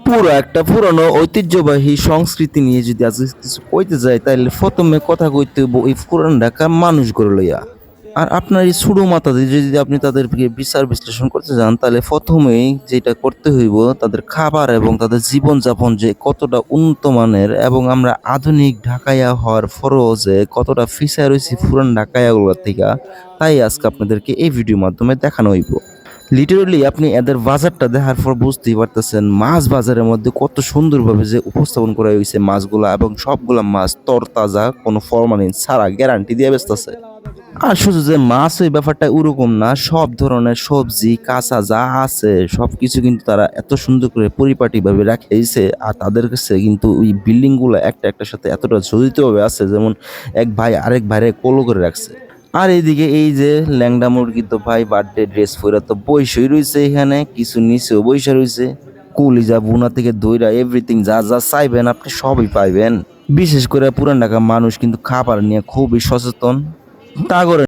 পুরো একটা পুরানো ঐতিহ্যবাহী সংস্কৃতি নিয়ে যদি আজকে কিছু কইতে যাই তাহলে প্রথমে কথা কইতে হইব এই পুরান ঢাকার মানুষগুলো লইয়া। আর আপনার এই ছোট মাথা দিয়ে যদি আপনি তাদেরকে বিচার বিশ্লেষণ করতে যান তাহলে প্রথমেই যেটা করতে হইব তাদের খাবার এবং তাদের জীবনযাপন যে কতটা উন্নত মানের এবং আমরা আধুনিক ঢাকাইয়া হওয়ার পরও যে কতটা ফিসায় রয়েছি পুরান ঢাকাইয়াগুলোর থেকে, তাই আজকে আপনাদেরকে এই ভিডিওর মাধ্যমে দেখানো হইব। লিটারেলি আপনি এদের বাজারটা দেখার পর বুঝতেই পারতেছেন মাছ বাজারের মধ্যে কত সুন্দরভাবে যে উপস্থাপন করা হয়েছে মাছগুলা, এবং সবগুলা মাছ তরতাজা, কোনো ফরমালিন ছাড়া গ্যারান্টি দিয়ে বেচতেছে। আর শুধু যে মাছ ওই ব্যাপারটা ওরকম না, সব ধরনের সবজি কাঁচা যা আছে সবকিছু কিন্তু তারা এত সুন্দর করে পরিপাটিভাবে রাখিয়েছে। আর তাদের কাছে কিন্তু ওই বিল্ডিং গুলো একটা একটার সাথে এতটা জড়িত ভাবে আছে, যেমন এক ভাই আরেক ভাইরে কোলো করে রাখছে। আর এইদিকে এই যে ল্যাংডা মুরগি তো ভাই বার্থডে ড্রেস পরে তো বইসই রয়েছে, এখানে কিছু নিচেও বইসা রয়েছে। কলিজা বুনা থেকে দইরা এভরিথিং যা যা চাইবেন আপনি সবই পাইবেন। বিশেষ করে পুরান ঢাকার মানুষ কিন্তু খাবার নিয়ে খুবই সচেতন। তা করে